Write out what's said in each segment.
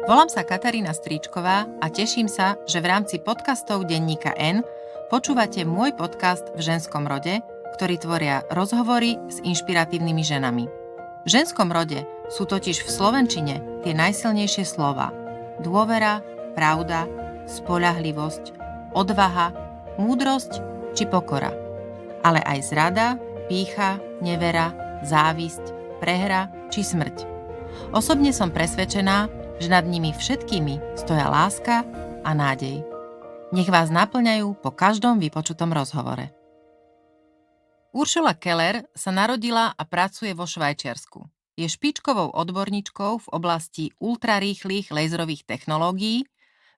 Volám sa Katarína Stríčková a teším sa, že v rámci podcastov Denníka N počúvate môj podcast v ženskom rode, ktorý tvoria rozhovory s inšpiratívnymi ženami. V ženskom rode sú totiž v slovenčine tie najsilnejšie slova: dôvera, pravda, spoľahlivosť, odvaha, múdrosť či pokora. Ale aj zrada, pýcha, nevera, závisť, prehra či smrť. Osobne som presvedčená, že nad nimi všetkými stoja láska a nádej. Nech vás naplňajú po každom vypočutom rozhovore. Ursula Keller sa narodila a pracuje vo Švajčiarsku. Je špičkovou odborníčkou v oblasti ultrarýchlych laserových technológií,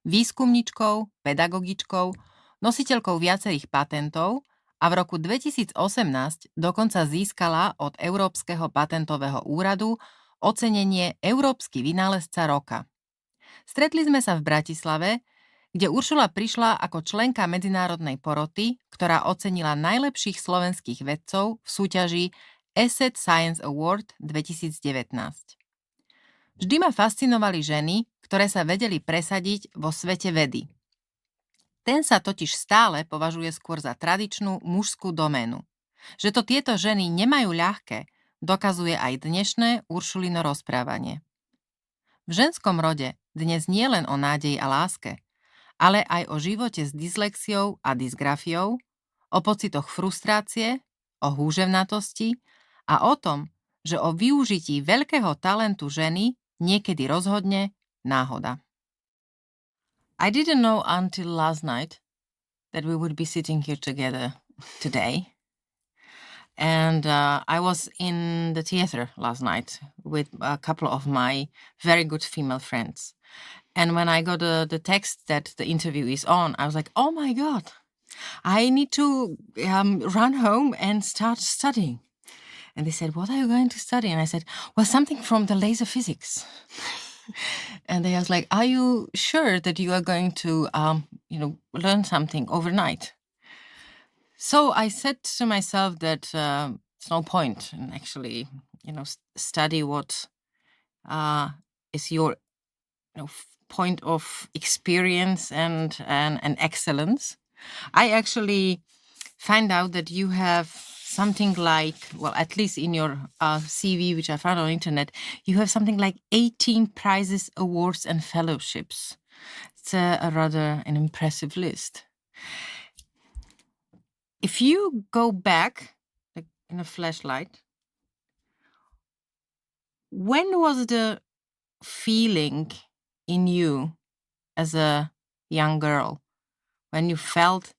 výskumníčkou, pedagogičkou, nositeľkou viacerých patentov a v roku 2018 dokonca získala od Európskeho patentového úradu ocenenie Európsky vynálezca roka. Stretli sme sa v Bratislave, kde Uršula prišla ako členka medzinárodnej poroty, ktorá ocenila najlepších slovenských vedcov v súťaži ESET Science Awards 2019. Vždy ma fascinovali ženy, ktoré sa vedeli presadiť vo svete vedy. Ten sa totiž stále považuje skôr za tradičnú mužskú doménu. Že to tieto ženy nemajú ľahké, dokazuje aj dnešné Uršulino rozprávanie. V ženskom rode dnes nie len o nádeji a láske, ale aj o živote s dyslexiou a dysgrafiou, o pocitoch frustrácie, o húževnatosti a o tom, že o využití veľkého talentu ženy niekedy rozhodne náhoda. I didn't know until last night that we would be sitting here together today. And I was in the theater last night with a couple of my very good female friends. And when I got the text that the interview is on, I was like, oh my God, I need to run home and start studying. And they said, what are you going to study? And I said, well, something from the laser physics. And they was like, are you sure that you are going to, learn something overnight? So I said to myself that it's no point in actually, study what is your point of experience and excellence. I actually find out that you have something like, well, at least in your CV, which I found on internet, you have something like 18 prizes, awards, and fellowships. It's a rather an impressive list. If you go back, like in a flashlight, when was the feeling in you as a young girl when you felt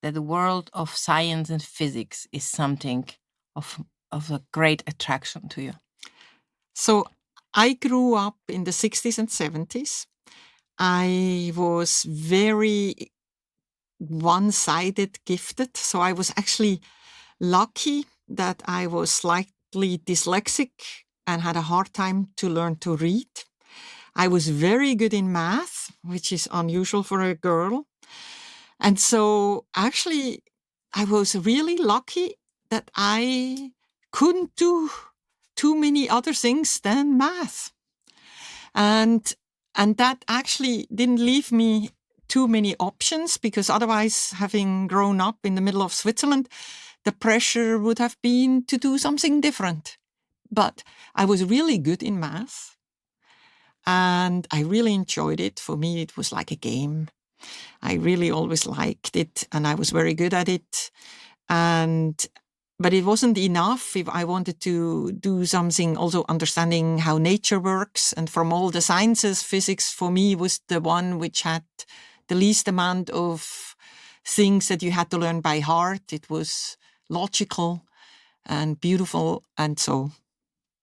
that the world of science and physics is something of a great attraction to you? So I grew up in the 60s and 70s. I was very one-sided gifted. So I was actually lucky that I was slightly dyslexic and had a hard time to learn to read. I was very good in math, which is unusual for a girl. And so actually I was really lucky that I couldn't do too many other things than math. And that actually didn't leave me too many options, because otherwise, having grown up in the middle of Switzerland, the pressure would have been to do something different. But I was really good in math and I really enjoyed it. For me, it was like a game. I really always liked it and I was very good at it. But it wasn't enough if I wanted to do something also understanding how nature works. And from all the sciences, physics for me was the one which had the least amount of things that you had to learn by heart. It was logical and beautiful. And so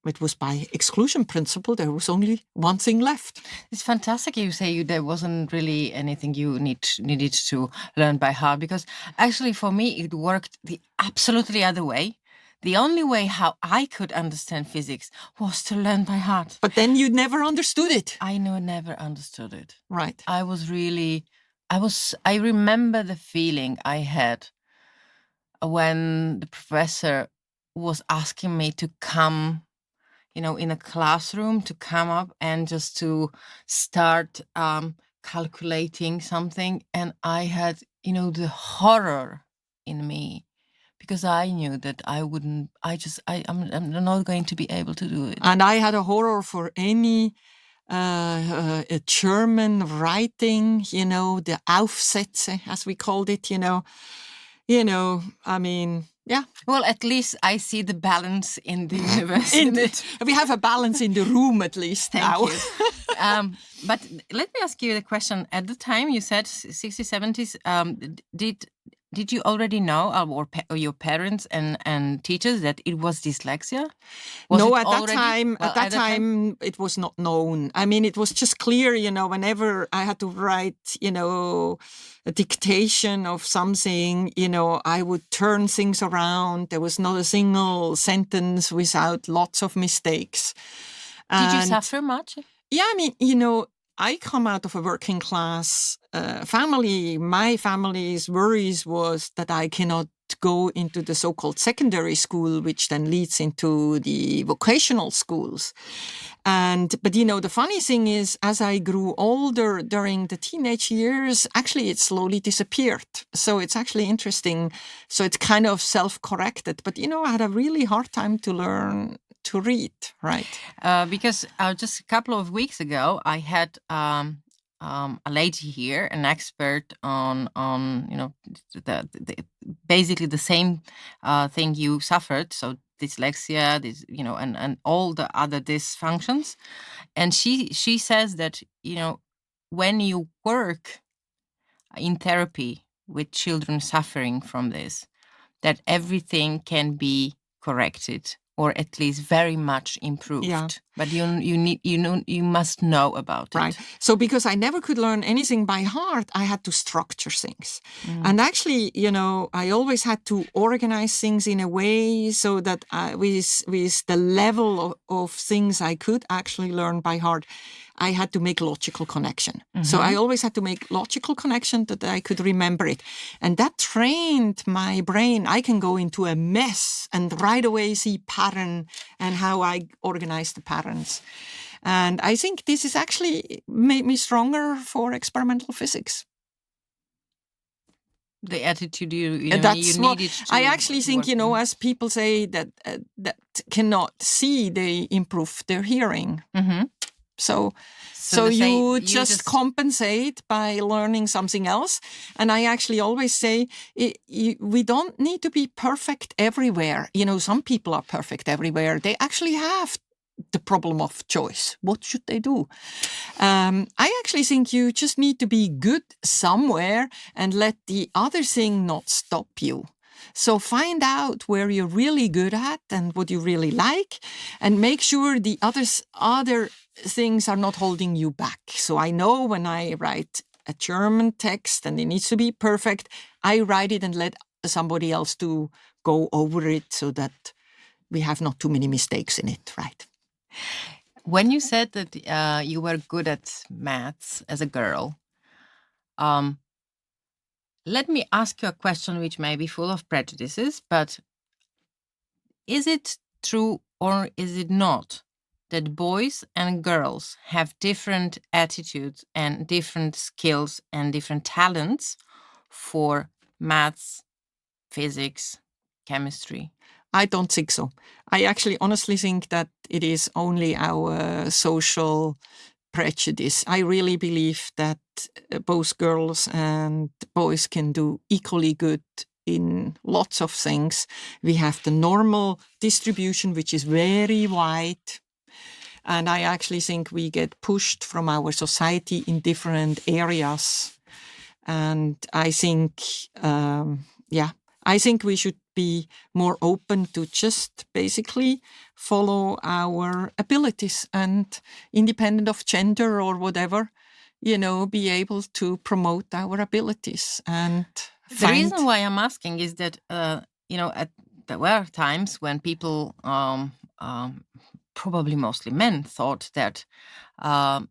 it was by exclusion principle. There was only one thing left. It's fantastic you say there wasn't really anything you needed to learn by heart, because actually for me it worked the absolutely other way. The only way how I could understand physics was to learn by heart. But then you never understood it. I never understood it. Right. I remember the feeling I had when the professor was asking me to come in a classroom to come up and just to start calculating something. And I had, the horror in me because I knew that I'm not going to be able to do it. And I had a horror for any a German writing, the Aufsätze, as we called it, I mean, yeah. Well, at least I see the balance in the universe. We have a balance in the room, at least. Thank now. you. But let me ask you the question. At the time, you said 60s, 70s, did you already know, or your parents and teachers, that it was dyslexia? No, at that time, it was not known. I mean, it was just clear, whenever I had to write, a dictation of something, I would turn things around. There was not a single sentence without lots of mistakes. Did you suffer much? Yeah, I mean, I come out of a working class family. My family's worries was that I cannot go into the so-called secondary school, which then leads into the vocational schools. But the funny thing is, as I grew older during the teenage years, actually it slowly disappeared. So it's actually interesting. So it's kind of self-corrected. But, I had a really hard time to learn to read, right? Because just a couple of weeks ago, I had a lady here, an expert on basically the same thing you suffered, so dyslexia, and all the other dysfunctions, and she says that when you work in therapy with children suffering from this, that everything can be corrected, or at least very much improved. Yeah. But you must know about it. Right. So because I never could learn anything by heart, I had to structure things. And actually, I always had to organize things in a way so that with the level of things I could actually learn by heart, I had to make logical connection. So I always had to make logical connection that I could remember it. And that trained my brain. I can go into a mess and right away see pattern and how I organize the patterns. And I think this has actually made me stronger for experimental physics. The attitude you needed to I actually think, as people say that cannot see, they improve their hearing. So you just compensate by learning something else. And I actually always say we don't need to be perfect everywhere. Some people are perfect everywhere. They actually have the problem of choice. What should they do? I actually think you just need to be good somewhere and let the other thing not stop you. So find out where you're really good at and what you really like, and make sure the other things are not holding you back. So I know when I write a German text and it needs to be perfect, I write it and let somebody else to go over it so that we have not too many mistakes in it, right? When you said that you were good at maths as a girl, let me ask you a question which may be full of prejudices, but is it true or is it not that boys and girls have different attitudes and different skills and different talents for maths, physics, chemistry? I don't think so. I actually honestly think that it is only our social prejudice. I really believe that both girls and boys can do equally good in lots of things. We have the normal distribution, which is very wide. And I actually think we get pushed from our society in different areas. And I think, I think we should be more open to just basically follow our abilities and independent of gender or whatever, be able to promote our abilities. And the reason why I'm asking is that, there were times when people, probably mostly men, thought that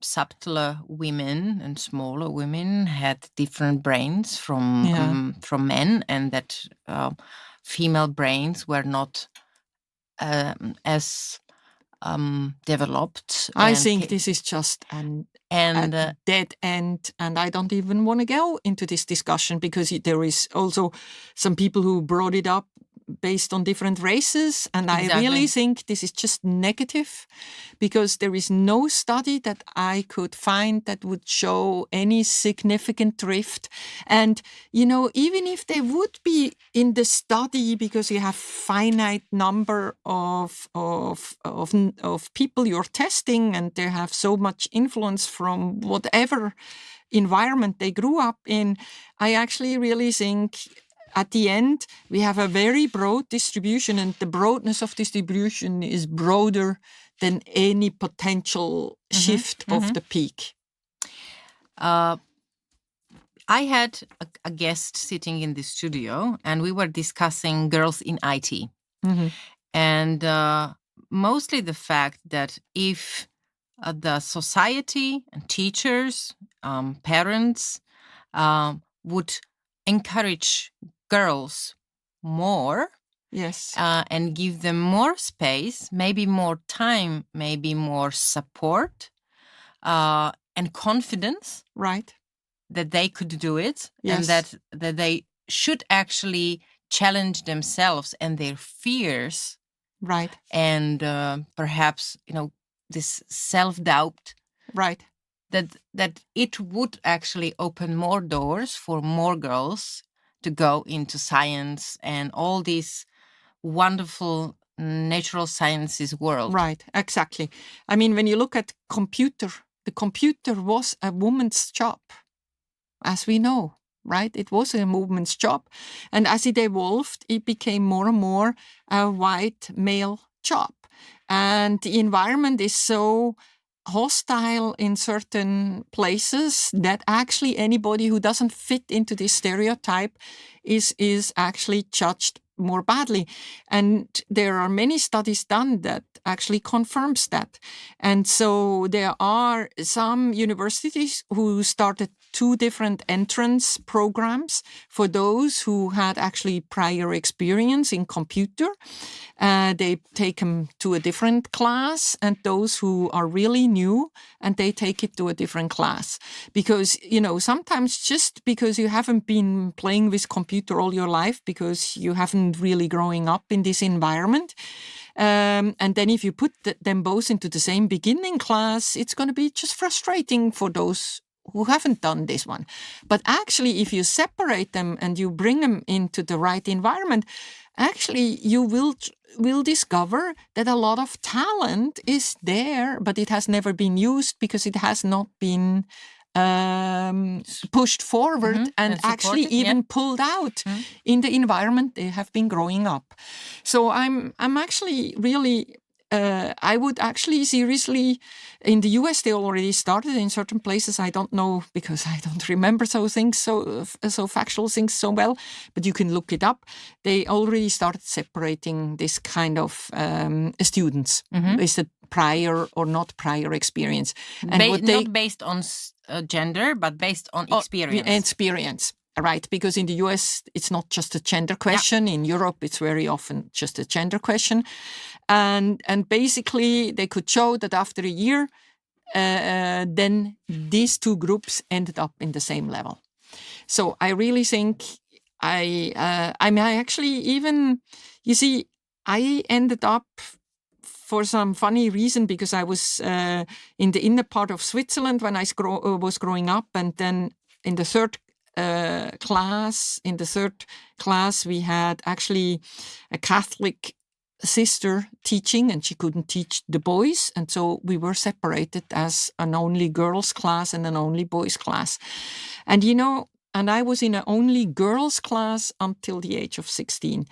subtler women and smaller women had different brains from men, and that female brains were not as developed. I think this is just a dead end, and I don't even want to go into this discussion because there is also some people who brought it up based on different races, and Exactly. I really think this is just negative because there is no study that I could find that would show any significant drift. And even if there would be in the study, because you have finite number of people you're testing, and they have so much influence from whatever environment they grew up in, I actually really think at the end, we have a very broad distribution, and the broadness of distribution is broader than any potential shift of the peak. I had a guest sitting in the studio, and we were discussing girls in IT. And mostly the fact that if the society and teachers, parents would encourage girls more, yes, and give them more space, maybe more time, maybe more support, and confidence, right, that they could do it, yes, and that they should actually challenge themselves and their fears, right, and perhaps this self-doubt, right, that it would actually open more doors for more girls to go into science and all these wonderful natural sciences world. Right, exactly. I mean, when you look at the computer was a woman's job, as we know, right? It was a woman's job. And as it evolved, it became more and more a white male job. And the environment is so hostile in certain places that actually anybody who doesn't fit into this stereotype is actually judged more badly. And there are many studies done that actually confirms that. And so there are some universities who started 2 different entrance programs for those who had actually prior experience in computer. They take them to a different class, and those who are really new, and they take it to a different class. Because, sometimes just because you haven't been playing with computer all your life, because you haven't really growing up in this environment, and then if you put them both into the same beginning class, it's going to be just frustrating for those who haven't done this one. But actually, if you separate them and you bring them into the right environment, actually you will discover that a lot of talent is there, but it has never been used because it has not been pushed forward and actually even pulled out in the environment they have been growing up. So I'm actually really I would actually seriously, in the US they already started in certain places. I don't know because I don't remember so factual things so well, but you can look it up. They already started separating this kind of students with the prior or not prior experience. And not based on gender, but based on experience. Experience. Right, because in the US, it's not just a gender question. Yeah. In Europe, it's very often just a gender question. And basically, they could show that after a year, then these 2 groups ended up in the same level. So I really think I actually even, you see, I ended up for some funny reason because I was in the inner part of Switzerland when I was growing up, and then in the third class, we had actually a Catholic sister teaching, and she couldn't teach the boys, and so we were separated as an only girls class and an only boys class. And and I was in an only girls class until the age of 16,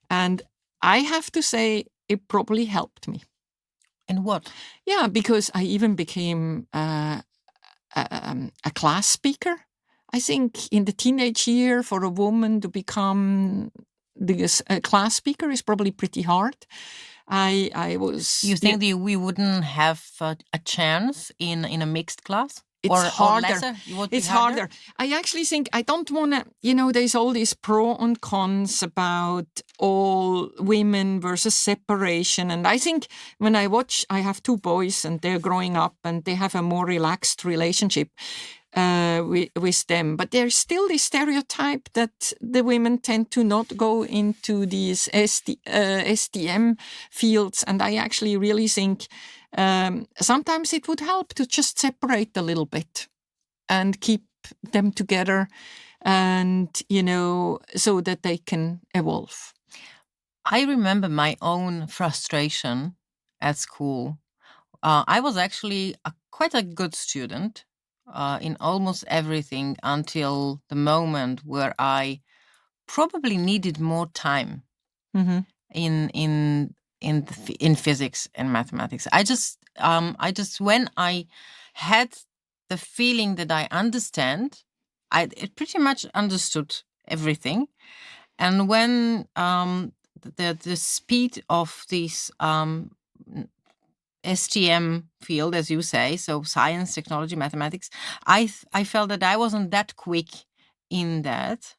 and I have to say it probably helped me. And what? Yeah, because I even became a class speaker. I think in the teenage year, for a woman to become a class speaker is probably pretty hard. I was. You think we wouldn't have a chance in a mixed class? harder. Lesser? It's harder. I actually think I don't want to, there's all these pro and cons about all women versus separation. And I think when I have 2 boys and they're growing up and they have a more relaxed relationship with them. But there's still this stereotype that the women tend to not go into these STM fields. And I actually really think sometimes it would help to just separate a little bit and keep them together and, so that they can evolve. I remember my own frustration at school. I was actually quite a good student in almost everything until the moment where I probably needed more time in physics and mathematics. I just when I had the feeling that I understand, I pretty much understood everything, and when the speed of this STM field, as you say, so science, technology, mathematics, I felt that I wasn't that quick in that.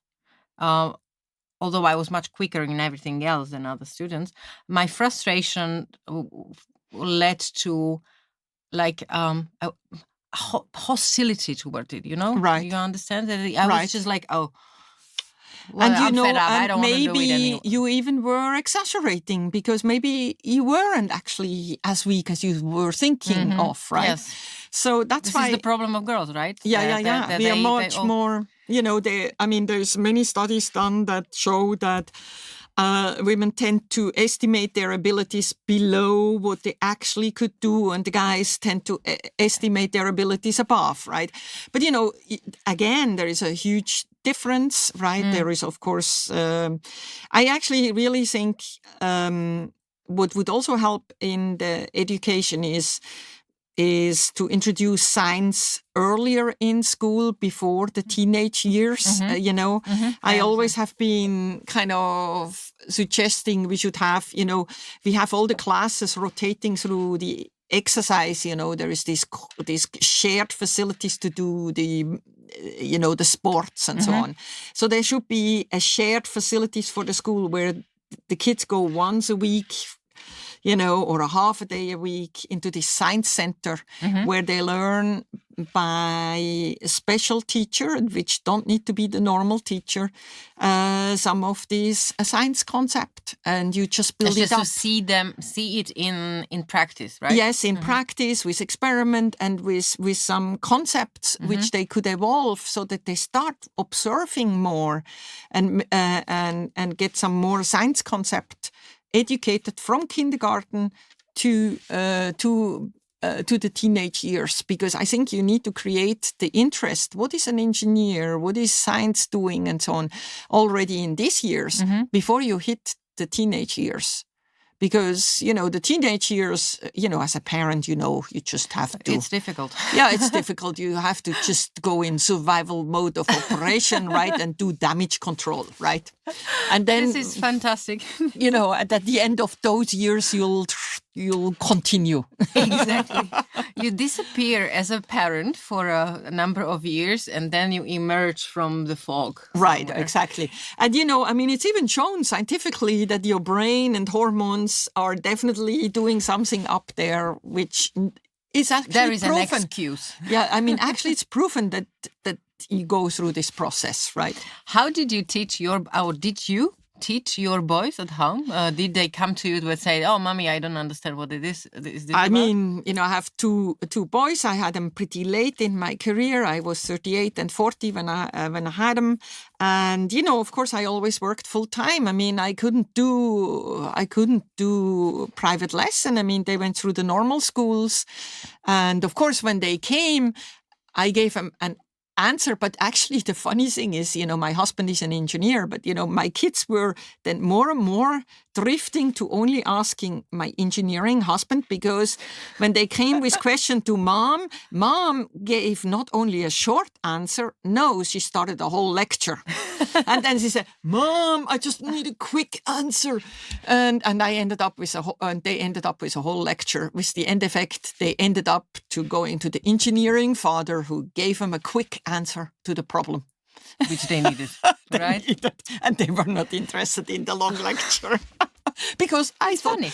Although I was much quicker in everything else than other students, my frustration led to like hostility toward it, Right. You understand? That I was just like, oh, well, and I'm fed up. I don't want to do it maybe anymore. you even were exaggerating because maybe you weren't actually as weak as you were thinking of, right? Yes. So that's this is the problem of girls, right? Yeah. We are much more, there's many studies done that show that women tend to estimate their abilities below what they actually could do, and the guys tend to estimate their abilities above, right? But, again, there is a huge difference, right? There is, of course, I actually really think what would also help in the education is to introduce science earlier in school before the teenage years. I always have been kind of suggesting we should have, we have all the classes rotating through the exercise, there is these shared facilities to do the sports and so on. So there should be a shared facilities for the school where the kids go once a week, or a half a day a week into the science center where they learn by a special teacher, which don't need to be the normal teacher, some of these science concept, and you just build it up. To see it in practice, right? Yes, in practice with experiment and with some concepts which they could evolve so that they start observing more and get some more science concept educated from kindergarten to the teenage years, because I think you need to create the interest. What is an engineer? What is science doing? And so on already in these years before you hit the teenage years. Because, the teenage years, as a parent, you just have to... It's difficult. Yeah, it's difficult. You have to just go in survival mode of operation, right? And do damage control, right? And then... This is fantastic. At the end of those years, you'll continue. Exactly. You disappear as a parent for a number of years, and then you emerge from the fog somewhere. Right, exactly. And, it's even shown scientifically that your brain and hormones are definitely doing something up there, which is actually there is proven. An excuse. Yeah, actually it's proven that you go through this process, right? How did you teach did you teach your boys at home? Did they come to you and say, "Oh, mommy, I don't understand what it is"? Is this I have two boys. I had them pretty late in my career. I was 38 and 40 when I had them, and of course, I always worked full time. I couldn't do private lesson. They went through the normal schools, and of course, when they came, I gave them an answer. But actually, the funny thing is, my husband is an engineer, but, my kids were then more and more drifting to only asking my engineering husband, because when they came with question to mom gave not only a short answer, no, she started a whole lecture. And then she said, "Mom, I just need a quick answer." And I ended up with they ended up with a whole lecture. With the end effect, they ended up to go into the engineering, father who gave him a quick answer to the problem. Which they needed, right? And they were not interested in the long lecture. Because I thought, funny.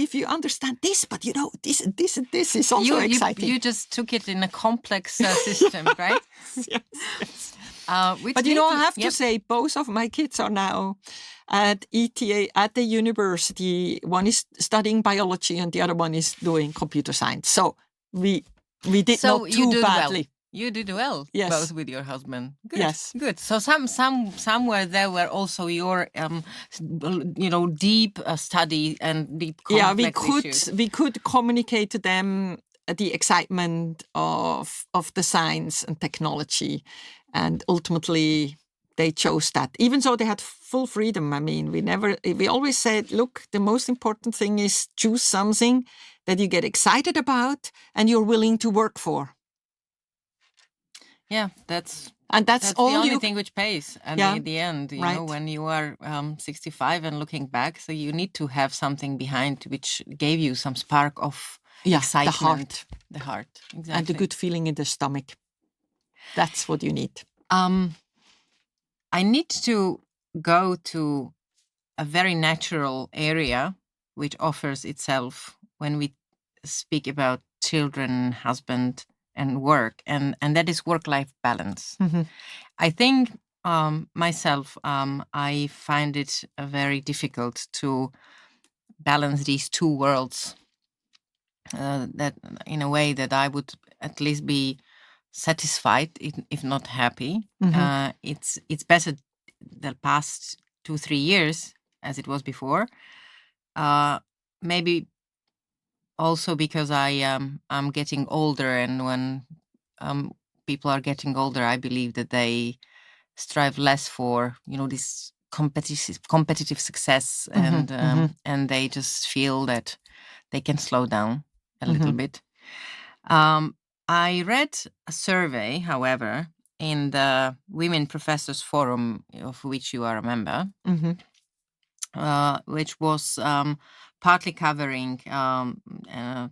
If you understand this, but this and this and this is also exciting. You just took it in a complex system, right? Yes. But I have to say, both of my kids are now at ETA, at the university. One is studying biology and the other one is doing computer science. So we did not too badly. Well. You did well, yes. Both with your husband. Good. Yes, good. So somewhere there were also your, deep study and deep complex issues. We could communicate to them the excitement of the science and technology, and ultimately they chose that. Even though they had full freedom. I mean, we always said, look, the most important thing is choose something that you get excited about and you're willing to work for. Yeah, that's the only thing which pays. And yeah, in the end, you right. know, when you are 65 and looking back, so you need to have something behind which gave you some spark of excitement. The heart, exactly. And the good feeling in the stomach. That's what you need. I need to go to a very natural area which offers itself when we speak about children, husband, and work, and that is work-life balance. Mm-hmm. I think myself, I find it very difficult to balance these two worlds. That in a way that I would at least be satisfied, if not happy. Mm-hmm. It's better the past 2-3 years as it was before. Maybe also because I'm getting older, and when people are getting older, I believe that they strive less for this competitive success, Mm-hmm. And they just feel that they can slow down a little bit. I read a survey, however, in the Women Professors Forum, of which you are a member, which was partly covering the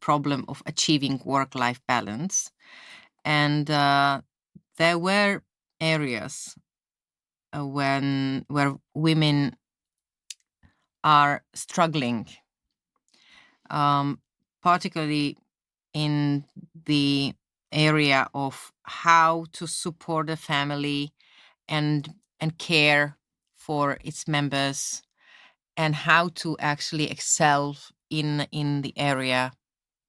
problem of achieving work-life balance. And there were areas where women are struggling, particularly in the area of how to support a family and care for its members, and how to actually excel in the area,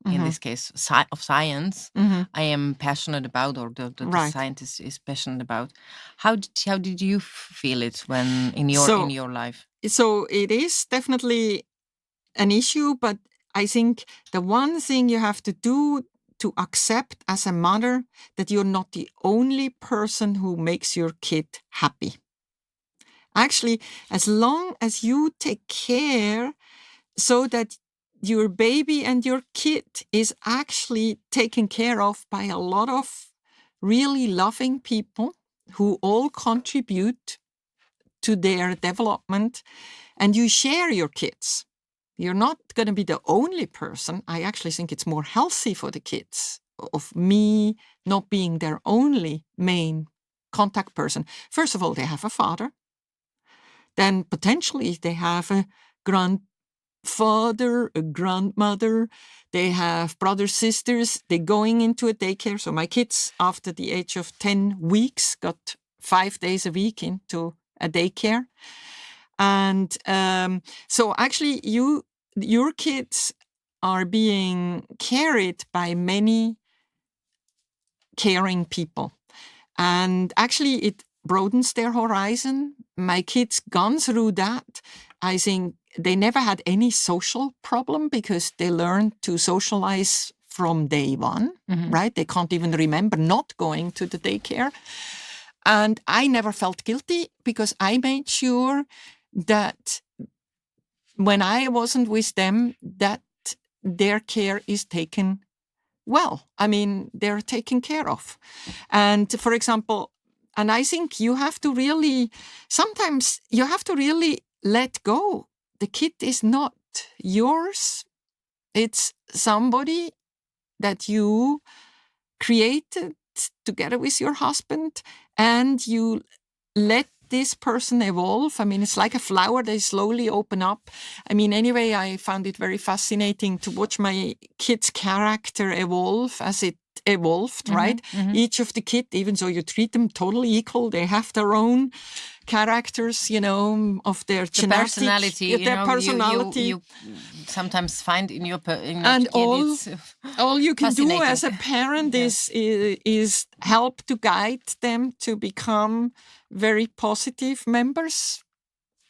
in this case, of science. I am passionate about, or the scientist is passionate about. How did you feel it when in your life? So it is definitely an issue, but I think the one thing you have to do to accept as a mother that you're not the only person who makes your kid happy. Actually, as long as you take care so that your baby and your kid is actually taken care of by a lot of really loving people who all contribute to their development, and you share your kids. You're not going to be the only person. I actually think it's more healthy for the kids of me not being their only main contact person. First of all, they have a father. Then potentially they have a grandfather, a grandmother. They have brothers, sisters. They're going into a daycare. So my kids, after the age of 10 weeks, got 5 days a week into a daycare. And so actually your kids are being carried by many caring people. And actually it broadens their horizon. My kids gone through that. I think they never had any social problem because they learned to socialize from day one, right? They can't even remember not going to the daycare. And I never felt guilty because I made sure that when I wasn't with them, that their care is taken well. I mean, they're taken care of. And for example, and I think sometimes you have to really let go. The kid is not yours. It's somebody that you created together with your husband, and you let this person evolve. I mean, it's like a flower, they slowly open up. I mean, anyway, I found it very fascinating to watch my kid's character evolve as it evolved, right? Each of the kid, even though you treat them totally equal, they have their own characters, of their genetic, personality, their personality. You sometimes find in your and kid, all you can do fascinating. as a parent is help to guide them to become very positive members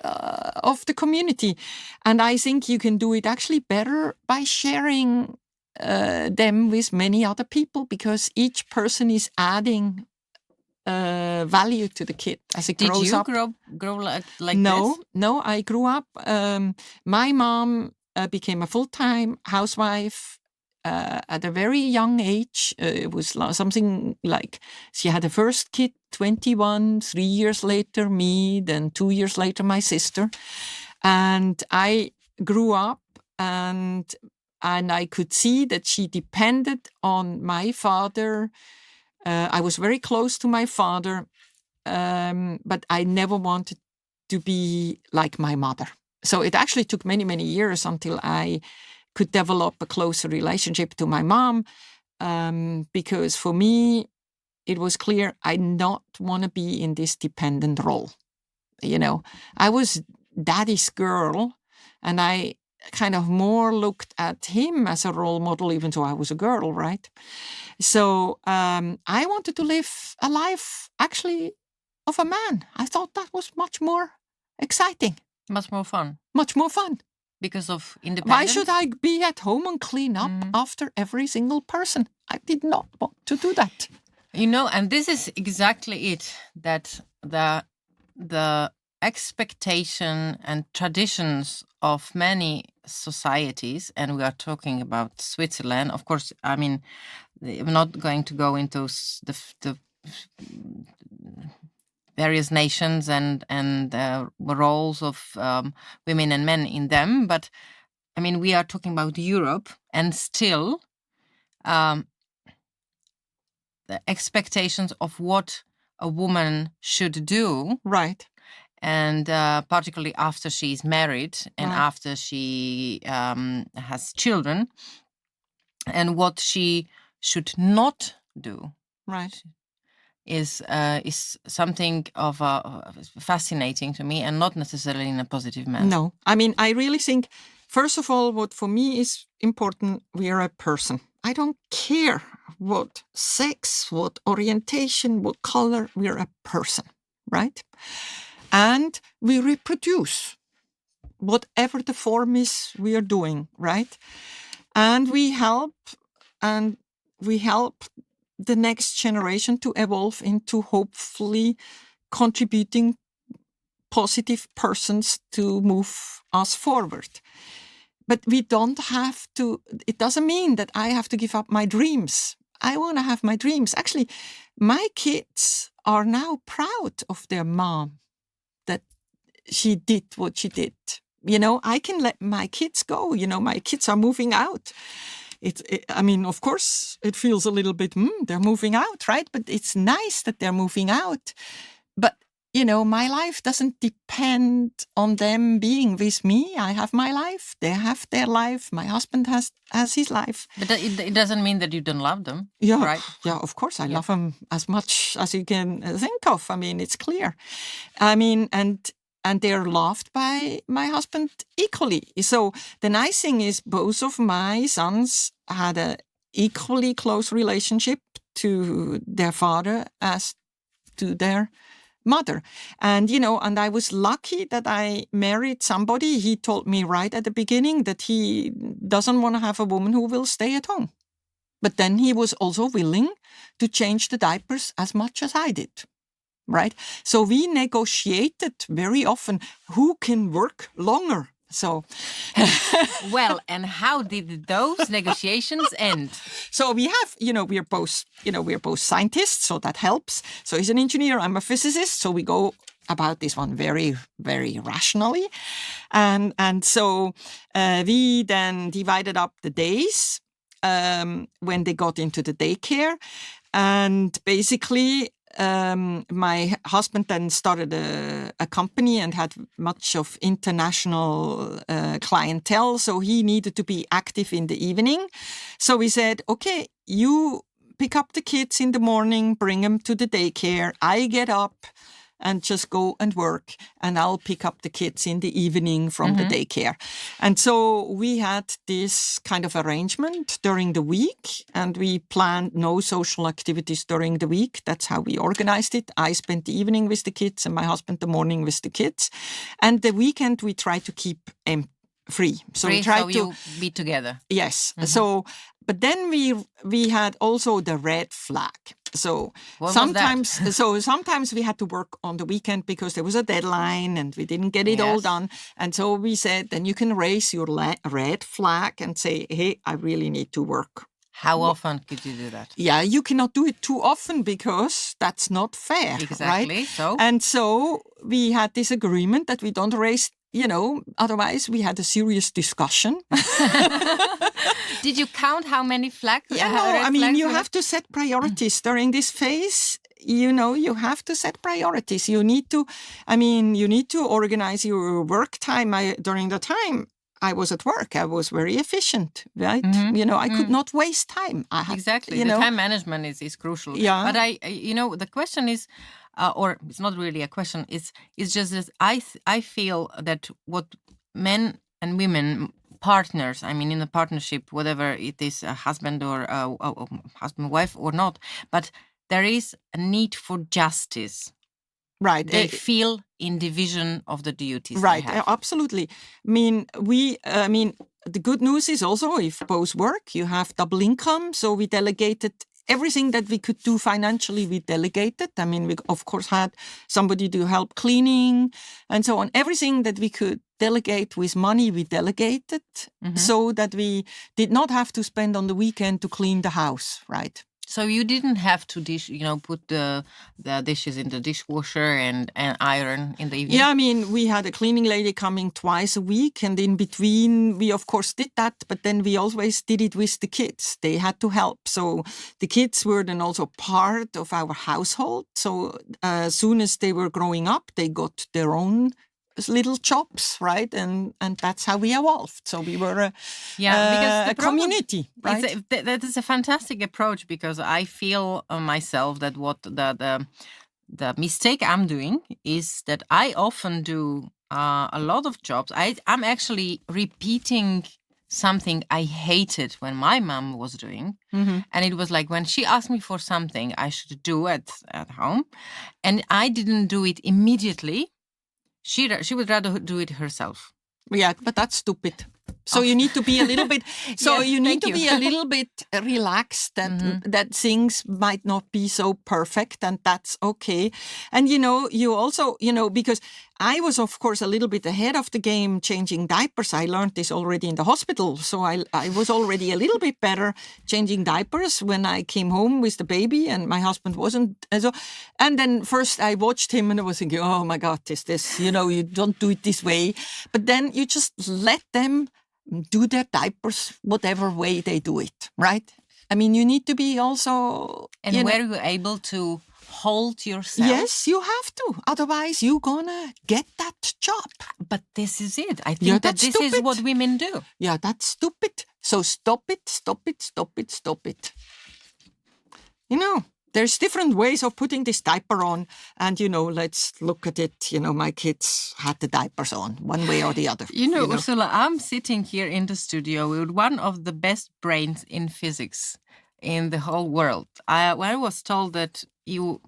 of the community. And I think you can do it actually better by sharing them with many other people, because each person is adding value to the kid as it grows up. Did you grow like No, this? No, I grew up. My mom became a full-time housewife at a very young age. It was something like she had the first kid 21, 3 years later me, then 2 years later my sister. And I grew up and I could see that she depended on my father. I was very close to my father, but I never wanted to be like my mother. So it actually took many, many years until I could develop a closer relationship to my mom, because for me, it was clear I not want to be in this dependent role. I was daddy's girl, and I kind of more looked at him as a role model, even though I was a girl, right? So I wanted to live a life actually of a man. I thought that was much more exciting. Much more fun. Much more fun. Because of independence? Why should I be at home and clean up after every single person? I did not want to do that. And this is exactly it, that the expectation and traditions of many societies, and we are talking about Switzerland, of course, I mean, I'm not going to go into the various nations and roles of women and men in them, but I mean, we are talking about Europe, and still the expectations of what a woman should do, right? And particularly after she's married and after she has children, and what she should not do, right, is something of fascinating to me, and not necessarily in a positive manner. No, I mean, I really think, first of all, what for me is important, we are a person. I don't care what sex, what orientation, what color, we're a person, right? And we reproduce whatever the form is we are doing, right? And we help the next generation to evolve into hopefully contributing positive persons to move us forward. But we don't have to, it doesn't mean that I have to give up my dreams. I want to have my dreams. Actually, my kids are now proud of their mom, that she did what she did. I can let my kids go. My kids are moving out. I mean, of course, it feels a little bit, they're moving out, right? But it's nice that they're moving out. But, my life doesn't depend on them being with me. I have my life. They have their life. My husband has his life. But it doesn't mean that you don't love them, yeah, right? Yeah, of course. I love them as much as you can think of. I mean, it's clear. I mean, and they're loved by my husband equally. So the nice thing is both of my sons had an equally close relationship to their father as to their mother. And, and I was lucky that I married somebody. He told me right at the beginning that he doesn't want to have a woman who will stay at home. But then he was also willing to change the diapers as much as I did. Right? So we negotiated very often who can work longer. So, well, and how did those negotiations end? So we have, we're both scientists, so that helps. So he's an engineer, I'm a physicist, so we go about this one very, very rationally. And so we then divided up the days. when they got into the daycare. And basically, my husband then started a company and had much of international clientele. So he needed to be active in the evening. So we said, okay, you pick up the kids in the morning, bring them to the daycare. I get up and just go and work, and I'll pick up the kids in the evening from the daycare. And so we had this kind of arrangement during the week, and we planned no social activities during the week. That's how we organized it. I spent the evening with the kids and my husband the morning with the kids. And the weekend we tried to keep free. So we tried to you be together. Yes. So, but then we had also the red flag. So sometimes we had to work on the weekend because there was a deadline and we didn't get it all done. And so we said, then you can raise your red flag and say, hey, I really need to work. How often could you do that? Yeah, you cannot do it too often because that's not fair. Exactly. Right? So? And so we had this agreement that we don't raise, otherwise we had a serious discussion. Did you count how many flags? Yeah, you have to set priorities during this phase. You have to set priorities. You need to organize your work time. During the time I was at work, I was very efficient, right? I could not waste time. Exactly. The time management is crucial. Yeah. But the question is, or it's not really a question. It's just that I feel that what men and women partners, in a partnership, whatever it is, a husband or a husband, wife or not, but there is a need for justice. Right. They feel in division of the duties. Right. They have. Absolutely. The good news is also if both work, you have double income. So we delegated everything that we could do financially, we delegated. We, of course, had somebody to help cleaning and so on. Everything that we could delegate with money, we delegated so that we did not have to spend on the weekend to clean the house, right? So you didn't have to put the dishes in the dishwasher and iron in the evening? Yeah, we had a cleaning lady coming twice a week, and in between we of course did that, but then we always did it with the kids. They had to help. So the kids were then also part of our household. So as soon as they were growing up, they got their own little jobs, right? And that's how we evolved. So we were a community, right? That is a fantastic approach, because I feel myself that what the mistake I'm doing is that I often do a lot of jobs. I'm actually repeating something I hated when my mom was doing. And it was like when she asked me for something I should do at home, and I didn't do it immediately. She would rather do it herself. Yeah, but that's stupid. So you need to be a little bit. So Yes, you need to be a little bit relaxed. That things might not be so perfect, and that's okay. And you also because I was of course a little bit ahead of the game changing diapers. I learned this already in the hospital, so I was already a little bit better changing diapers when I came home with the baby, and my husband wasn't. And then first I watched him, and I was thinking, oh my God, this you don't do it this way. But then you just let them do their diapers whatever way they do it, right? You need to be also... And were you able to hold yourself? Yes, you have to. Otherwise, you're gonna get that job. But this is it. I think that this is what women do. Yeah, that's stupid. So stop it, stop it, stop it, stop it. There's different ways of putting this diaper on. And, let's look at it. My kids had the diapers on one way or the other. Ursula, I'm sitting here in the studio with one of the best brains in physics in the whole world. When I was told that you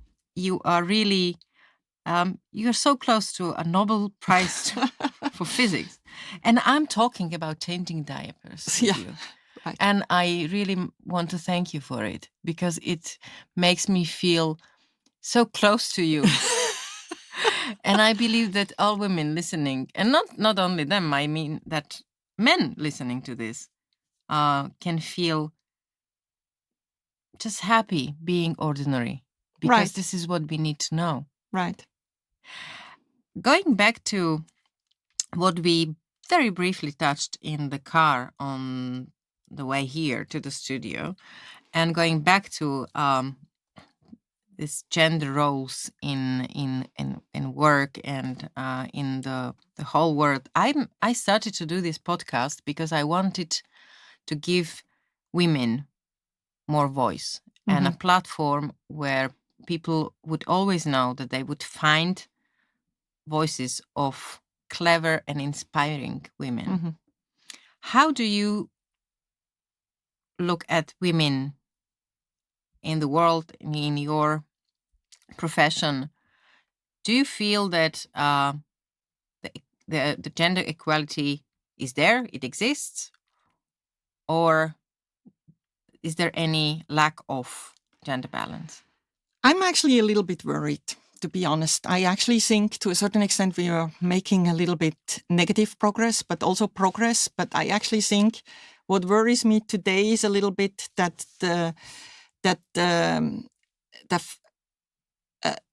are really, you're so close to a Nobel Prize for physics. And I'm talking about changing diapers with you. Right. And I really want to thank you for it, because it makes me feel so close to you. And I believe that all women listening, and not only them, that men listening to this can feel just happy being ordinary, because this is what we need to know. Right. Going back to what we very briefly touched in the car on the way here to the studio, and going back to this gender roles in work and in the whole world. I started to do this podcast because I wanted to give women more voice and a platform where people would always know that they would find voices of clever and inspiring women. How do you look at women in the world, in your profession? Do you feel that the gender equality is there, it exists, or is there any lack of gender balance? I'm actually a little bit worried, to be honest. I actually think to a certain extent we are making a little bit negative progress, but also progress. But I actually think what worries me today is a little bit that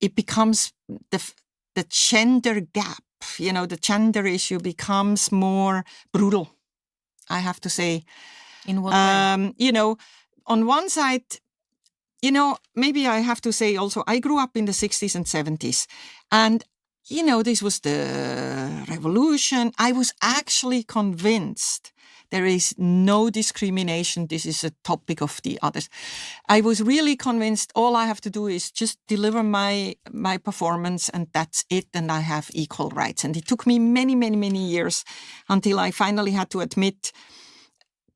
it becomes the gender gap, the gender issue becomes more brutal, I have to say. In what way? On one side, maybe I have to say also, I grew up in the 60s and 70s. And, this was the revolution. I was actually convinced there is no discrimination. This is a topic of the others. I was really convinced all I have to do is just deliver my performance and that's it. And I have equal rights. And it took me many, many, many years until I finally had to admit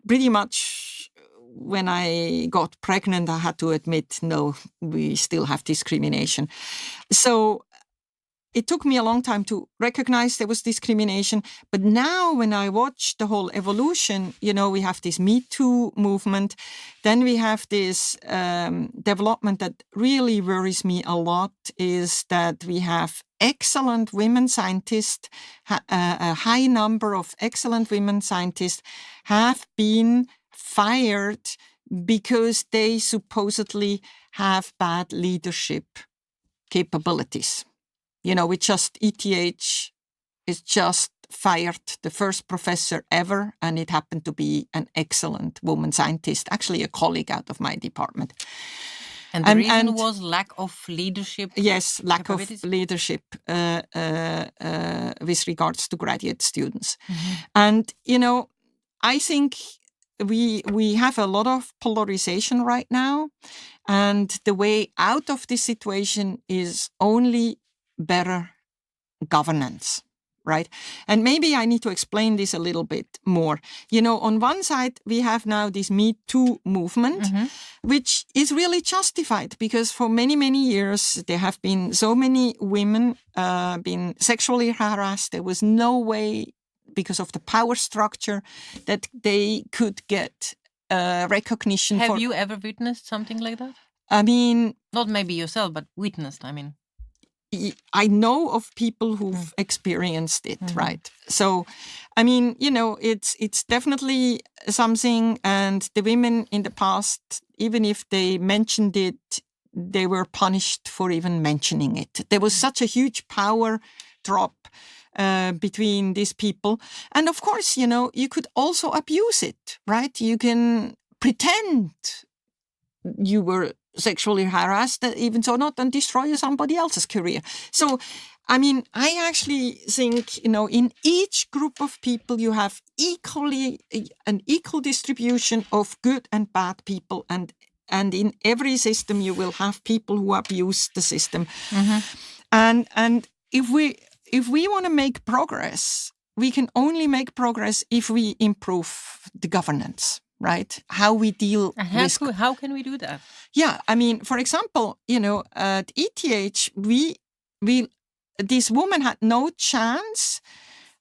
pretty much when I got pregnant, I had to admit, no, we still have discrimination. So it took me a long time to recognize there was discrimination. But now when I watch the whole evolution, we have this Me Too movement. Then we have this development that really worries me a lot is that we have excellent women scientists, a high number of excellent women scientists have been fired because they supposedly have bad leadership capabilities. We just, ETH is just fired the first professor ever, and it happened to be an excellent woman scientist, actually a colleague out of my department. And the reason was lack of leadership? Yes, lack of leadership with regards to graduate students. And, I think we have a lot of polarization right now, and the way out of this situation is only better governance, right? And maybe I need to explain this a little bit more. On one side, we have now this Me Too movement, which is really justified because for many, many years, there have been so many women been sexually harassed. There was no way, because of the power structure, that they could get recognition. Have you ever witnessed something like that? I mean... Not maybe yourself, but witnessed, I mean. I know of people who've experienced it, right? So, I mean, it's definitely something, and the women in the past, even if they mentioned it, they were punished for even mentioning it. There was such a huge power drop between these people. And of course, you could also abuse it, right? You can pretend you were sexually harassed, even so not, and destroy somebody else's career. So, I mean, I actually think, in each group of people, you have an equal distribution of good and bad people. And in every system, you will have people who abuse the system. And if we want to make progress, we can only make progress if we improve the governance. Right? How we deal with... How can we do that? Yeah, I mean, for example, at ETH, this woman had no chance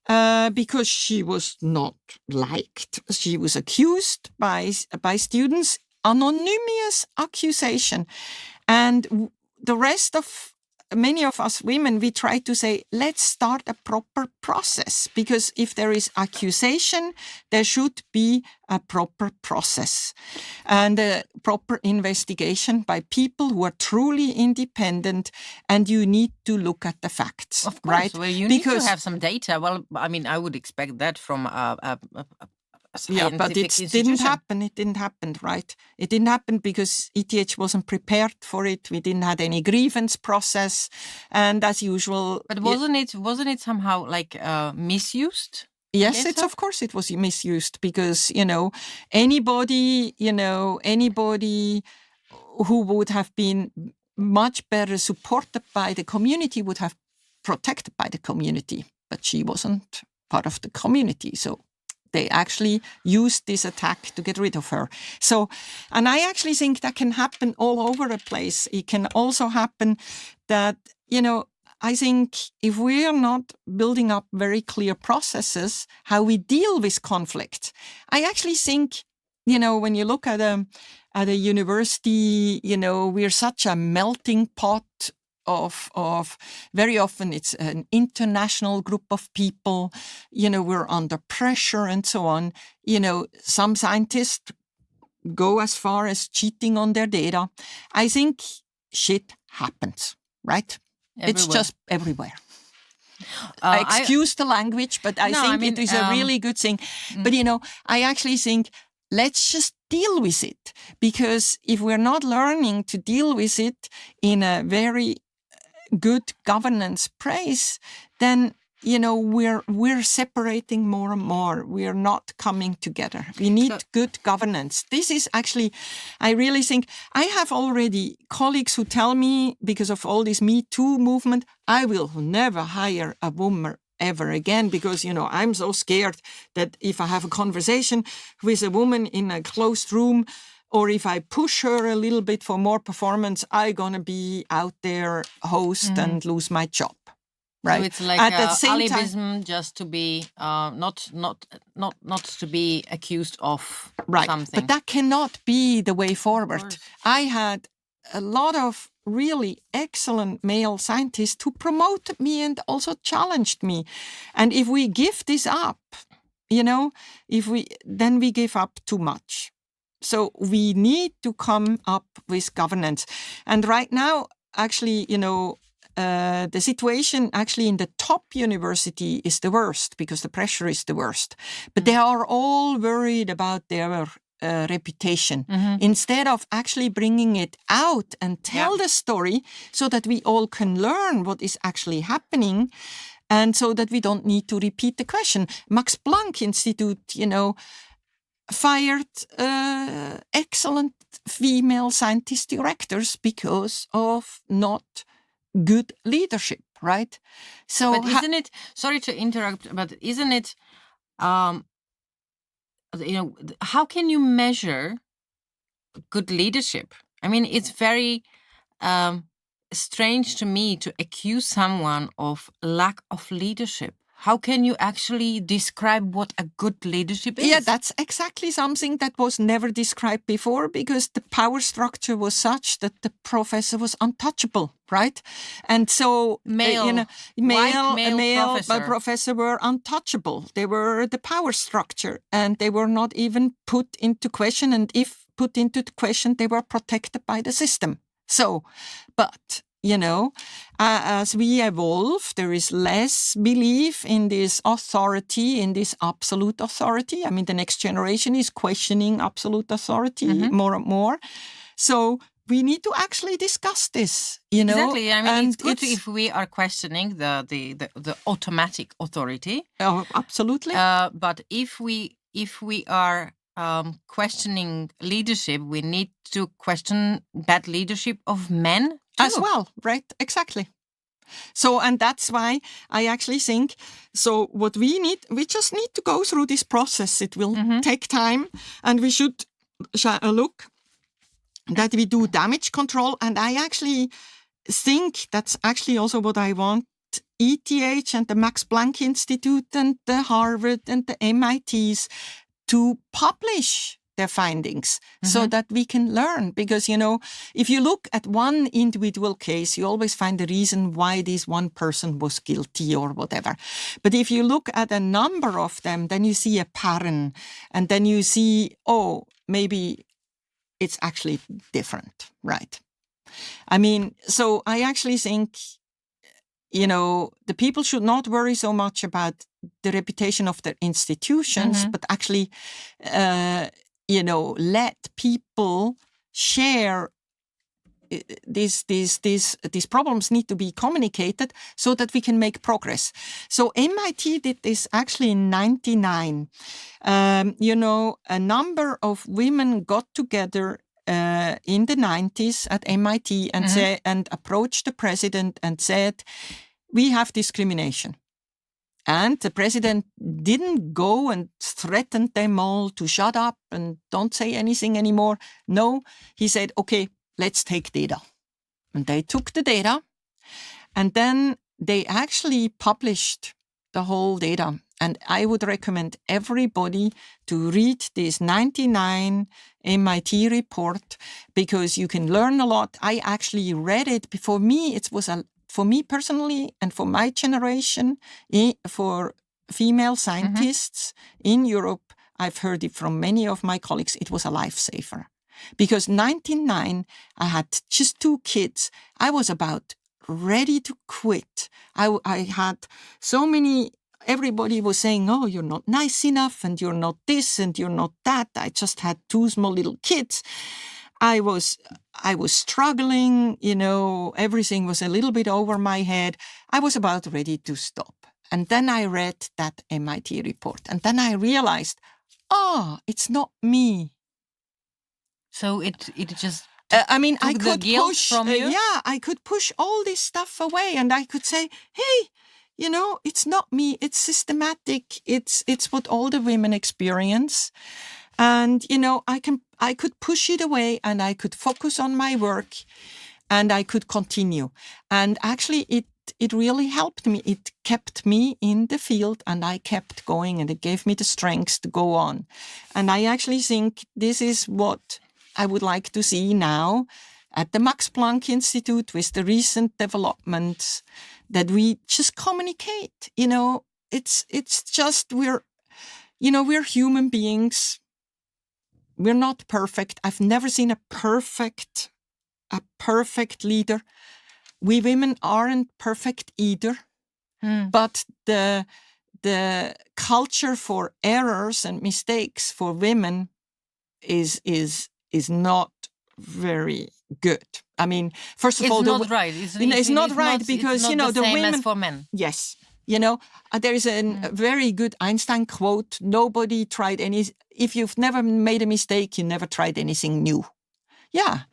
because she was not liked. She was accused by students, anonymous accusation. And the rest of many of us women, we try to say, let's start a proper process, because if there is accusation, there should be a proper process and a proper investigation by people who are truly independent, and you need to look at the facts. Of course, right? Well, you need to have some data. Well, I mean, I would expect that from a Yeah, but scientific it institution. didn't happen. It didn't happen, right? It didn't happen because ETH wasn't prepared for it. We didn't have any grievance process, and as usual. But wasn't it somehow like misused? Yes, Yes, it's sir? of course it was misused because anybody who would have been much better supported by the community would have protected by the community, but she wasn't part of the community, so they actually used this attack to get rid of her. So, and I actually think that can happen all over the place. It can also happen that, I think if we are not building up very clear processes, how we deal with conflict, I actually think, when you look at a university, we're such a melting pot of very often it's an international group of people, we're under pressure and so on. Some scientists go as far as cheating on their data. I think shit happens, right? It's Everywhere. just everywhere. Excuse the language, but I think it is a really good thing. But, I actually think let's just deal with it, because if we're not learning to deal with it in a very good governance praise, then we're separating more and more. We're not coming together. We need good governance. This is actually, I really think, I have already colleagues who tell me, because of all this Me Too movement, I will never hire a woman ever again, because I'm so scared that if I have a conversation with a woman in a closed room, or if I push her a little bit for more performance, I'm gonna be out there host and lose my job. Right. So it's like at the same alibism, time, just to be not to be accused of right. something. But that cannot be the way forward. I had a lot of really excellent male scientists who promoted me and also challenged me. And if we give this up, then we give up too much. So we need to come up with governance. And right now, actually, the situation actually in the top university is the worst, because the pressure is the worst. But they are all worried about their reputation, instead of actually bringing it out and tell the story, so that we all can learn what is actually happening, and so that we don't need to repeat the question. Max Planck Institute, fired excellent female scientist directors because of not good leadership, right? So, but isn't it? Sorry to interrupt, but isn't it? How can you measure good leadership? I mean, it's very strange to me to accuse someone of lack of leadership. How can you actually describe what a good leadership is? Yeah, that's exactly something that was never described before, because the power structure was such that the professor was untouchable, right? And so male professor were untouchable. They were the power structure, and they were not even put into question. And if put into the question, they were protected by the system. So, but as we evolve, there is less belief in this authority, in this absolute authority. I mean, the next generation is questioning absolute authority more and more. So we need to actually discuss this, Exactly. I mean, it's good if we are questioning the automatic authority. Oh, absolutely. But if we are questioning leadership, we need to question bad leadership of men too. As well, right? Exactly. So, and that's why I actually think, so what we just need to go through this process. It will take time, and we should look that we do damage control. And I actually think that's actually also what I want ETH and the Max Planck Institute and the Harvard and the MITs to publish their findings so that we can learn. Because, if you look at one individual case, you always find a reason why this one person was guilty or whatever. But if you look at a number of them, then you see a pattern, and then you see, maybe it's actually different, right? I mean, so I actually think, the people should not worry so much about the reputation of their institutions, but actually, let people share. These problems need to be communicated so that we can make progress. So MIT did this actually in 1999. A number of women got together in the 90s at MIT and approached the president and said, we have discrimination. And the president didn't go and threaten them all to shut up and don't say anything anymore. No, he said, okay, let's take data. And they took the data and then they actually published the whole data. And I would recommend everybody to read this 99 MIT report because you can learn a lot. I actually read it. For me, it was for me personally and for my generation, for female scientists in Europe, I've heard it from many of my colleagues, it was a lifesaver. Because 1999, I had just 2 kids. I was about ready to quit. I had so many, everybody was saying, oh, you're not nice enough and you're not this and you're not that. I just had 2 small little kids. I was struggling, everything was a little bit over my head. I was about ready to stop. And then I read that MIT report. And then I realized, it's not me. So it just I took could the guilt push from you? I could push all this stuff away and I could say, hey, it's not me, it's systematic, it's what all the women experience. And, I could push it away and I could focus on my work and I could continue. And actually it really helped me. It kept me in the field and I kept going and it gave me the strength to go on. And I actually think this is what I would like to see now at the Max Planck Institute with the recent developments that we just communicate. It's just we're human beings. We're not perfect. I've never seen a perfect leader. We women aren't perfect either. But the culture for errors and mistakes for women is not very good. I mean, first of all, it's not right. It's not right because it's not the same women as for men. Yes. There is a very good Einstein quote, nobody tried if you've never made a mistake, you never tried anything new. Yeah,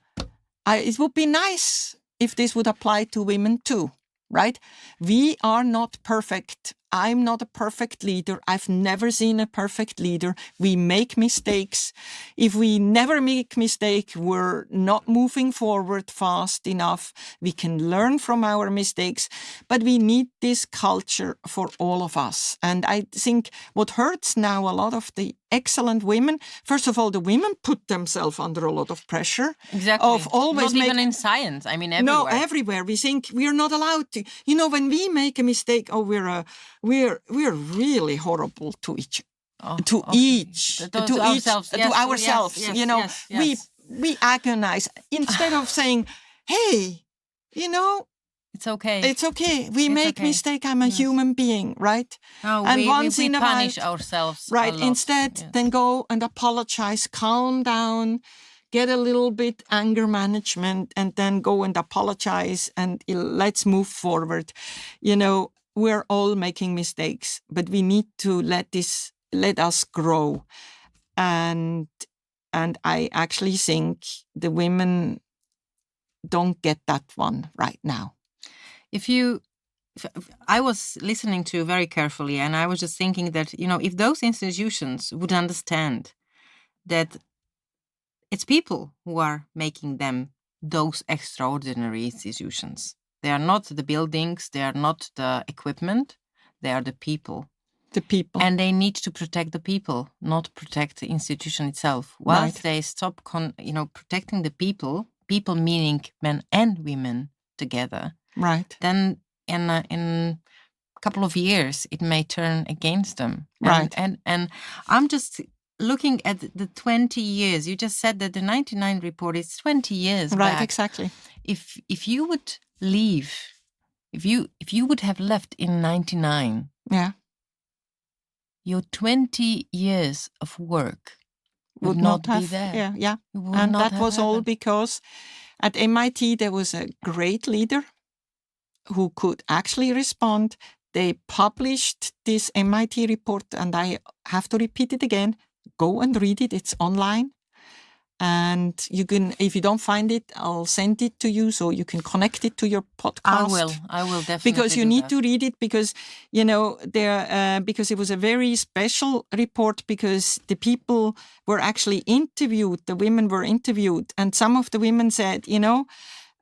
it would be nice if this would apply to women too, right? We are not perfect. I'm not a perfect leader. I've never seen a perfect leader. We make mistakes. If we never make mistake, we're not moving forward fast enough. We can learn from our mistakes, but we need this culture for all of us. And I think what hurts now a lot of the excellent women, first of all, the women put themselves under a lot of pressure. Exactly. Of always not even in science. I mean, everywhere. No, everywhere. We think we're not allowed to. When we make a mistake, we're really horrible to each to ourselves. Yes, we agonize instead of saying, hey, it's okay. It's okay. We make mistake. I'm a human being, right? And once we punish ourselves, right? A lot. Instead, then go and apologize, calm down, get a little bit anger management, and then go and apologize, and let's move forward. We're all making mistakes, but we need to let us grow, and I actually think the women don't get that one right now. I was listening to you very carefully, and I was just thinking that, if those institutions would understand that it's people who are making them those extraordinary institutions. They are not the buildings, they are not the equipment, they are the people. The people. And they need to protect the people, not protect the institution itself. Once they stop protecting the people meaning men and women together, right? Then in a couple of years it may turn against them. Right. And I'm just looking at the 20 years. You just said that the 99 report is 20 years right, back. Exactly. If you would leave, if you would have left in 99, yeah, your 20 years of work would not be have there. Yeah. You would And not that have was all happened. because at MIT there was a great leader who could actually respond. They published this MIT report, and I have to repeat it again. Go and read it. It's online. And you can, if you don't find it, I'll send it to you so you can connect it to your podcast. I will definitely Because you do need that. to read it because, because it was a very special report because the people were actually interviewed, the women were interviewed, and some of the women said,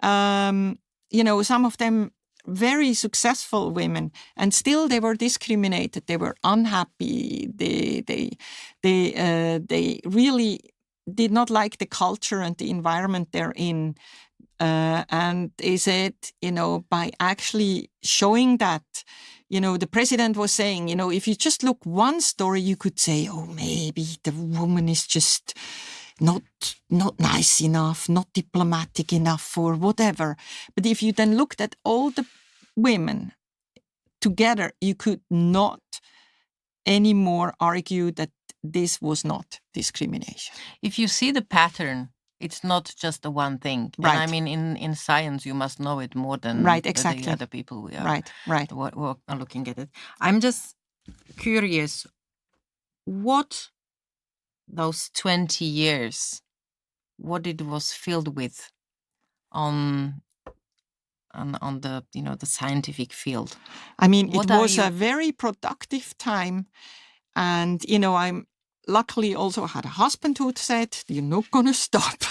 some of them very successful women, and still they were discriminated. They were unhappy. They really did not like the culture and the environment they're in. And they said, by actually showing that, the president was saying, if you just look one story, you could say, oh, maybe the woman is just not nice enough, not diplomatic enough, or whatever. But if you then looked at all the women together, you could not anymore argue that this was not discrimination. If you see the pattern, it's not just the one thing. Right. And I mean, in science, you must know it more than Right, exactly. the other people who are, right. who are looking at it. I'm just curious, what those 20 years, what it was filled with on the, the scientific field. I mean, What it was a very productive time. And, I'm luckily also had a husband who said, you're not going to stop.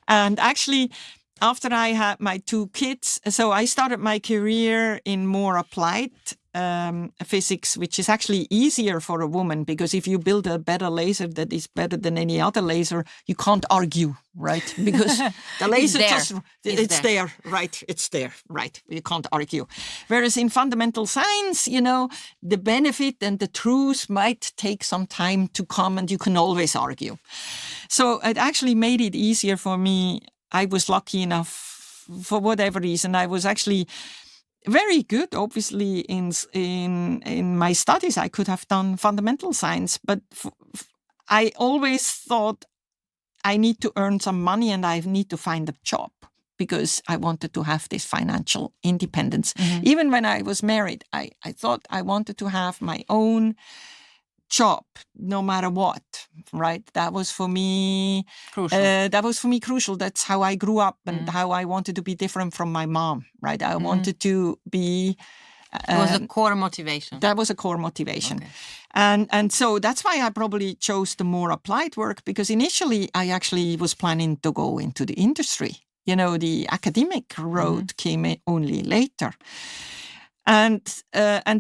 And actually, after I had my 2 kids, so I started my career in more applied physics, which is actually easier for a woman, because if you build a better laser that is better than any other laser, you can't argue, right? Because the laser it's there, right? It's there, right? You can't argue. Whereas in fundamental science, the benefit and the truth might take some time to come, and you can always argue. So it actually made it easier for me. I was lucky enough, for whatever reason. I was actually very good, obviously, in my studies. I could have done fundamental science, but I always thought I need to earn some money and I need to find a job because I wanted to have this financial independence. Mm-hmm. Even when I was married, I thought I wanted to have my own job, no matter what, right? That was for me crucial. That's how I grew up and how I wanted to be different from my mom, right? I wanted to be... it was a core motivation. That was a core motivation. Okay. And so that's why I probably chose the more applied work, because initially I actually was planning to go into the industry. The academic road came only later. And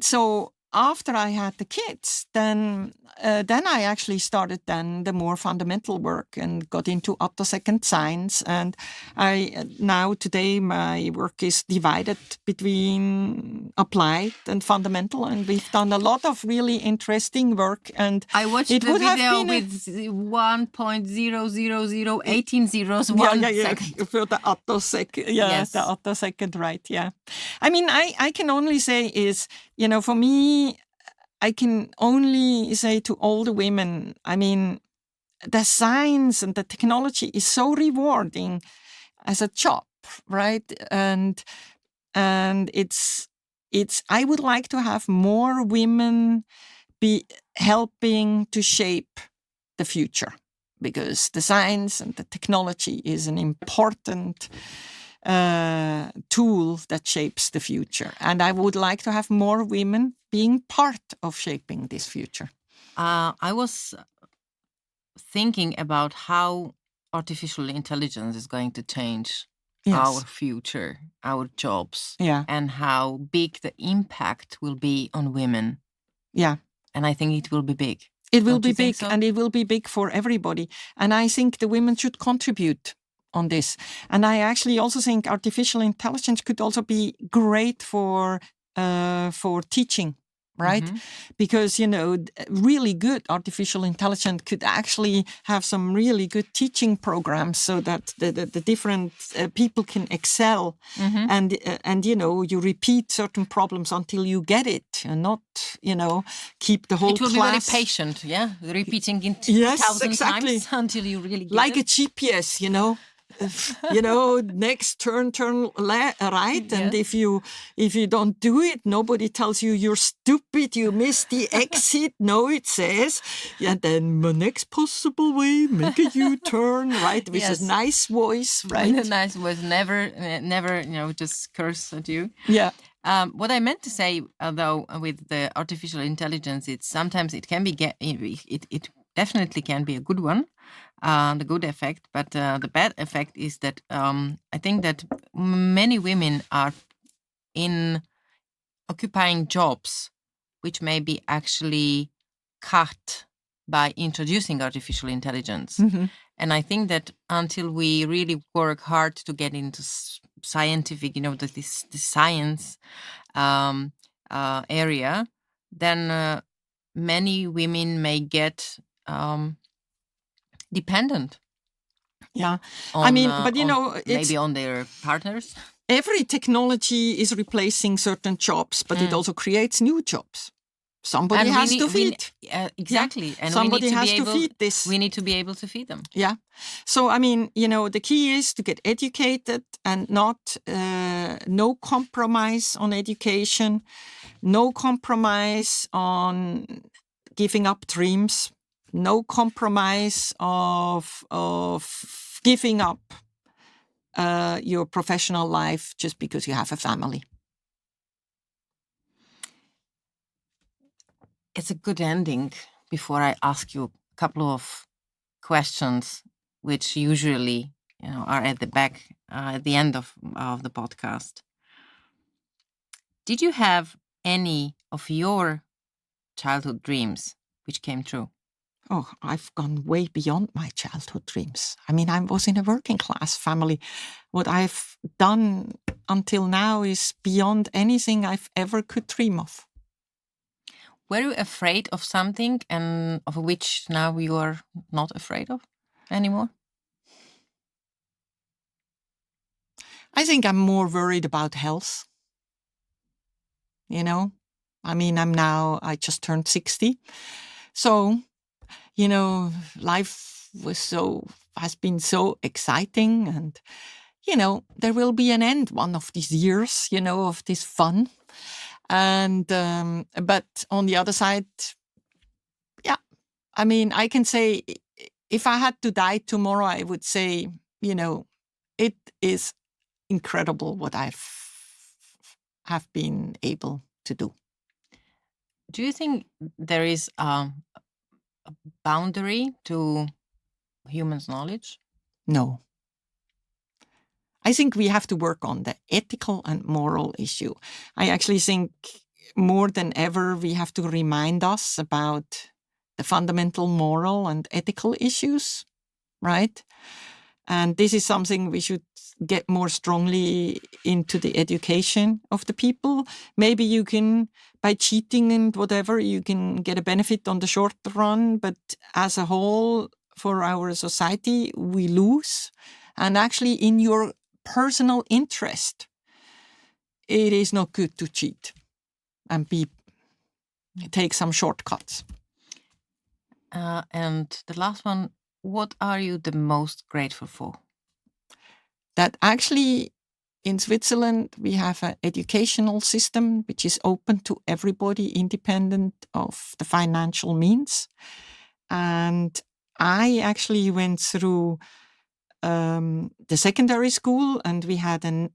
so after I had the kids, then I actually started then the more fundamental work and got into attosecond science. And now today my work is divided between applied and fundamental, and we've done a lot of really interesting work. And I watched the video with 1.00018 zeros, 1 second. For the attosecond, yes. The attosecond, right? Yeah. I mean, I can only say is, for me, I can only say to all the women, I mean, the science and the technology is so rewarding as a job, right? And it's I would like to have more women be helping to shape the future, because the science and the technology is an important tool that shapes the future. And I would like to have more women being part of shaping this future. I was thinking about how artificial intelligence is going to change our future, our jobs, and how big the impact will be on women. Yeah. And I think it will be big. It will be big, and it will be big for everybody. And I think the women should contribute on this. And I actually also think artificial intelligence could also be great for teaching, right? Because, really good artificial intelligence could actually have some really good teaching programs so that the different people can excel. And you repeat certain problems until you get it and not, keep the whole class. It will be very patient, yeah? Repeating it 1,000 times until you really get like it. a GPS, next turn right, and if you don't do it, nobody tells you you're stupid, you missed the exit. No, it says, then the next possible way, make a U-turn, right, with a nice voice, right? With a nice voice, never, just curse at you. Yeah. What I meant to say, though, with the artificial intelligence, sometimes it can be it definitely can be a good one. The good effect, but the bad effect is that I think that many women are occupying jobs which may be actually cut by introducing artificial intelligence. And I think that until we really work hard to get into scientific, the science area, then many women may get dependent. Yeah. It's maybe on their partners. Every technology is replacing certain jobs, but it also creates new jobs. Somebody has to feed. Exactly. And somebody has to feed this. We need to be able to feed them. Yeah. So, the key is to get educated and not, no compromise on education, no compromise on giving up dreams, no compromise of giving up your professional life just because you have a family. It's a good ending before I ask you a couple of questions, which usually are at the end of the podcast. Did you have any of your childhood dreams which came true? Oh, I've gone way beyond my childhood dreams. I was in a working class family. What I've done until now is beyond anything I've ever could dream of. Were you afraid of something and of which now you are not afraid of anymore? I think I'm more worried about health. I just turned 60. So, life has been so exciting, and, there will be an end one of these years, of this fun. And, but on the other side, I can say if I had to die tomorrow, I would say, it is incredible what have been able to do. Do you think there is a boundary to humans' knowledge? No. I think we have to work on the ethical and moral issue. I actually think more than ever we have to remind us about the fundamental moral and ethical issues, right? And this is something we should get more strongly into the education of the people. Maybe you can, by cheating and whatever, you can get a benefit on the short run, but as a whole, for our society, we lose. And actually, in your personal interest, it is not good to cheat and take some shortcuts. And the last one, what are you the most grateful for? That actually in Switzerland we have an educational system which is open to everybody independent of the financial means. And I actually went through the secondary school, and we had a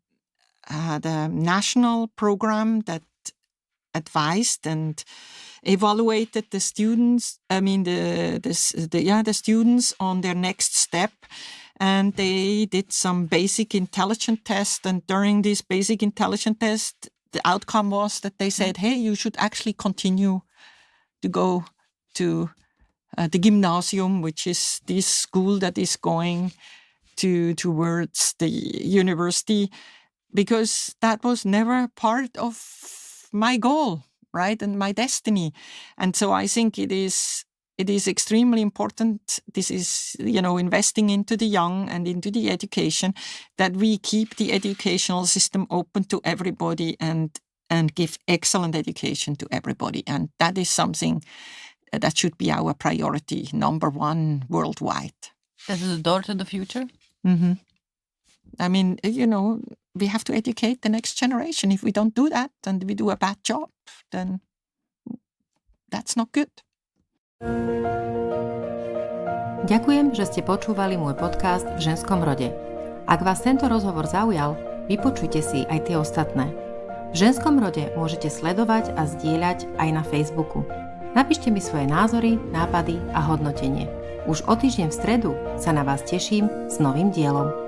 national program that advised and evaluated the students. The students on their next step, and they did some basic intelligence test. And during this basic intelligence test, the outcome was that they said, "Hey, you should actually continue to go to the gymnasium, which is this school that is going towards the university," because that was never part of my goal. right? And my destiny. And so I think it is extremely important. This is, investing into the young and into the education, that we keep the educational system open to everybody and give excellent education to everybody. And that is something that should be our priority, number one worldwide. This is the door to the future? Mm-hmm. I mean, we have to educate the next generation. If we don't do that and we do a bad job, then that's not good. Ďakujem, že ste počúvali môj podcast v ženskom rode. Ak vás tento rozhovor zaujal, vypočujte si aj tie ostatné. V ženskom rode môžete sledovať a zdieľať aj na Facebooku. Napíšte mi svoje názory, nápady a hodnotenie. Už o týždeň v stredu sa na vás teším s novým dielom.